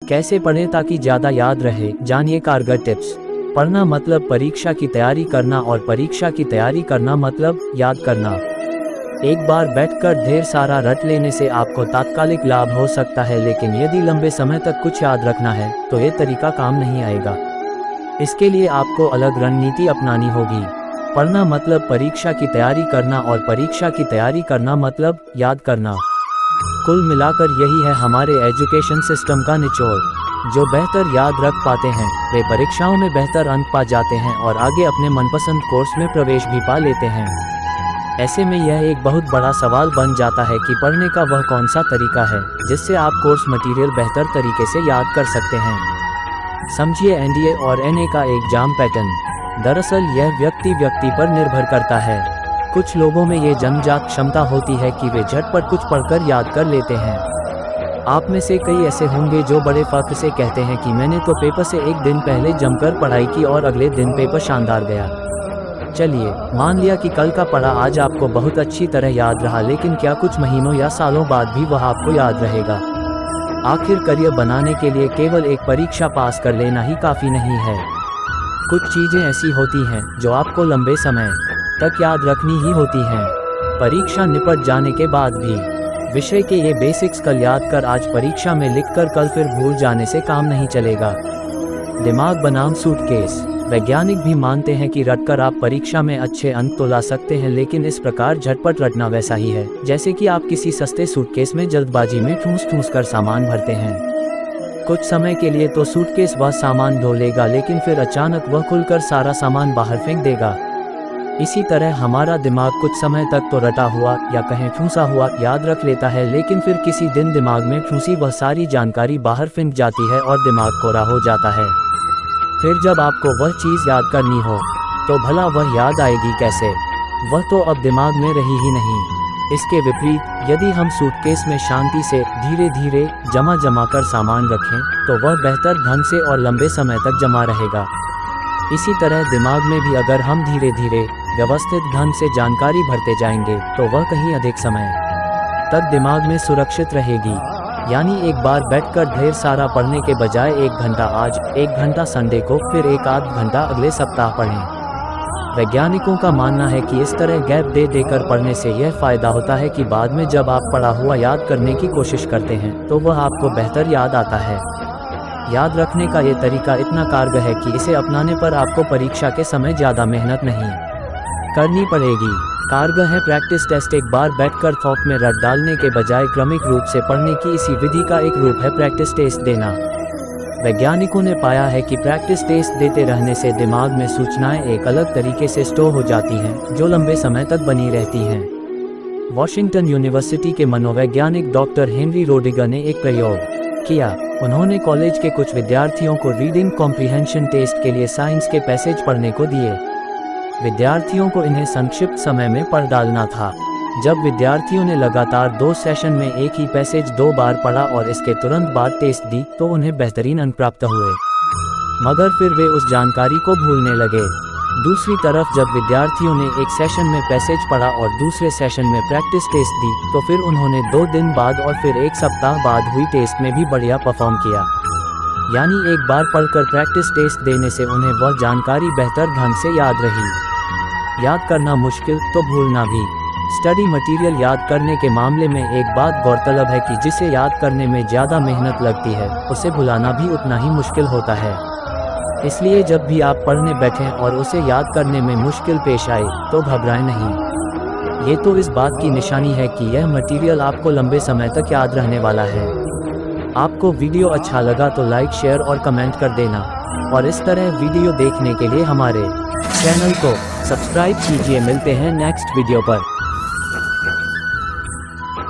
कैसे पढ़ें ताकि ज़्यादा याद रहे, जानिए कारगर टिप्स। पढ़ना मतलब परीक्षा की तैयारी करना और परीक्षा की तैयारी करना मतलब याद करना। एक बार बैठकर ढेर सारा रट लेने से आपको तात्कालिक लाभ हो सकता है, लेकिन यदि लंबे समय तक कुछ याद रखना है तो ये तरीका काम नहीं आएगा। इसके लिए आपको अलग रणनीति अपनानी होगी। पढ़ना मतलब परीक्षा की तैयारी करना और परीक्षा की तैयारी करना मतलब याद करना। कुल मिलाकर यही है हमारे एजुकेशन सिस्टम का निचोड़। जो बेहतर याद रख पाते हैं वे परीक्षाओं में बेहतर अंक पा जाते हैं और आगे अपने मनपसंद कोर्स में प्रवेश भी पा लेते हैं। ऐसे में यह एक बहुत बड़ा सवाल बन जाता है कि पढ़ने का वह कौन सा तरीका है जिससे आप कोर्स मटेरियल बेहतर तरीके से याद कर सकते हैं। समझिए एनडीए और एनए का एग्जाम पैटर्न। दरअसल यह व्यक्ति पर निर्भर करता है। कुछ लोगों में ये जन्मजात क्षमता होती है कि वे झटपट कुछ पढ़कर याद कर लेते हैं। आप में से कई ऐसे होंगे जो बड़े फख्र से कहते हैं कि मैंने तो पेपर से एक दिन पहले जमकर पढ़ाई की और अगले दिन पेपर शानदार गया। चलिए मान लिया कि कल का पढ़ा आज आपको बहुत अच्छी तरह याद रहा, लेकिन क्या कुछ महीनों या सालों बाद भी वह आपको याद रहेगा? आखिर करियर बनाने के लिए केवल एक परीक्षा पास कर लेना ही काफ़ी नहीं है। कुछ चीज़ें ऐसी होती हैं जो आपको लंबे समय तक याद रखनी ही होती हैं, परीक्षा निपट जाने के बाद भी। विषय के ये बेसिक्स कल याद कर आज परीक्षा में लिखकर कल फिर भूल जाने से काम नहीं चलेगा। दिमाग बनाम सूटकेस। वैज्ञानिक भी मानते हैं कि रटकर आप परीक्षा में अच्छे अंक तो ला सकते हैं, लेकिन इस प्रकार झटपट रटना वैसा ही है जैसे कि आप किसी सस्ते सूटकेस में जल्दबाजी में ठूस कर सामान भरते हैं। कुछ समय के लिए तो सूटकेस वह सामान ढो लेगा, लेकिन फिर अचानक वह खुलकर सारा सामान बाहर फेंक देगा। इसी तरह हमारा दिमाग कुछ समय तक तो रटा हुआ या कहें ठूसा हुआ याद रख लेता है, लेकिन फिर किसी दिन दिमाग में ठूसी वह सारी जानकारी बाहर फेंक जाती है और दिमाग कोरा हो जाता है। फिर जब आपको वह चीज़ याद करनी हो तो भला वह याद आएगी कैसे? वह तो अब दिमाग में रही ही नहीं। इसके विपरीत यदि हम सूटकेस में शांति से धीरे धीरे जमा कर सामान रखें तो वह बेहतर ढंग से और लंबे समय तक जमा रहेगा। इसी तरह दिमाग में भी अगर हम धीरे धीरे व्यवस्थित ढंग से जानकारी भरते जाएंगे तो वह कहीं अधिक समय तक दिमाग में सुरक्षित रहेगी। यानी एक बार बैठकर ढेर सारा पढ़ने के बजाय 1 घंटा आज, 1 घंटा संडे को, फिर 1 आध घंटा अगले सप्ताह पढ़ें। वैज्ञानिकों का मानना है कि इस तरह गैप दे देकर पढ़ने से यह फ़ायदा होता है कि बाद में जब आप पढ़ा हुआ याद करने की कोशिश करते हैं तो वह आपको बेहतर याद आता है। याद रखने का ये तरीका इतना कारगर है कि इसे अपनाने पर आपको परीक्षा के समय ज़्यादा मेहनत नहीं करनी पड़ेगी। कारगर है प्रैक्टिस टेस्ट। एक बार बैठकर थॉक में रट डालने के बजाय क्रमिक रूप से पढ़ने की इसी विधि का एक रूप है प्रैक्टिस टेस्ट देना। वैज्ञानिकों ने पाया है कि प्रैक्टिस टेस्ट देते रहने से दिमाग में सूचनाएं एक अलग तरीके से स्टोर हो जाती हैं जो लंबे समय तक बनी रहती हैं। वॉशिंगटन यूनिवर्सिटी के मनोवैज्ञानिक डॉक्टर हेनरी रोडिगर ने एक प्रयोग किया। उन्होंने कॉलेज के कुछ विद्यार्थियों को रीडिंग कॉम्प्रिहेंशन टेस्ट के लिए साइंस के पैसेज पढ़ने को दिए। विद्यार्थियों को इन्हें संक्षिप्त समय में पढ़ डालना था। जब विद्यार्थियों ने लगातार 2 सेशन में एक ही पैसेज 2 बार पढ़ा और इसके तुरंत बाद टेस्ट दी तो उन्हें बेहतरीन अंक प्राप्त हुए, मगर फिर वे उस जानकारी को भूलने लगे। दूसरी तरफ जब विद्यार्थियों ने एक सेशन में पैसेज पढ़ा और दूसरे सेशन में प्रैक्टिस टेस्ट दी तो फिर उन्होंने 2 दिन बाद और फिर 1 सप्ताह बाद हुई टेस्ट में भी बढ़िया परफॉर्म किया। यानी एक बार पढ़कर प्रैक्टिस टेस्ट देने से उन्हें वह जानकारी बेहतर ढंग से याद रही। याद करना मुश्किल तो भूलना भी। स्टडी मटेरियल याद करने के मामले में एक बात गौरतलब है कि जिसे याद करने में ज़्यादा मेहनत लगती है उसे भुलाना भी उतना ही मुश्किल होता है। इसलिए जब भी आप पढ़ने बैठें और उसे याद करने में मुश्किल पेश आए तो घबराएं नहीं। ये तो इस बात की निशानी है कि यह मटेरियल आपको लंबे समय तक याद रहने वाला है। आपको वीडियो अच्छा लगा तो लाइक, शेयर और कमेंट कर देना और इस तरह वीडियो देखने के लिए हमारे चैनल को सब्सक्राइब कीजिए। मिलते हैं नेक्स्ट वीडियो पर।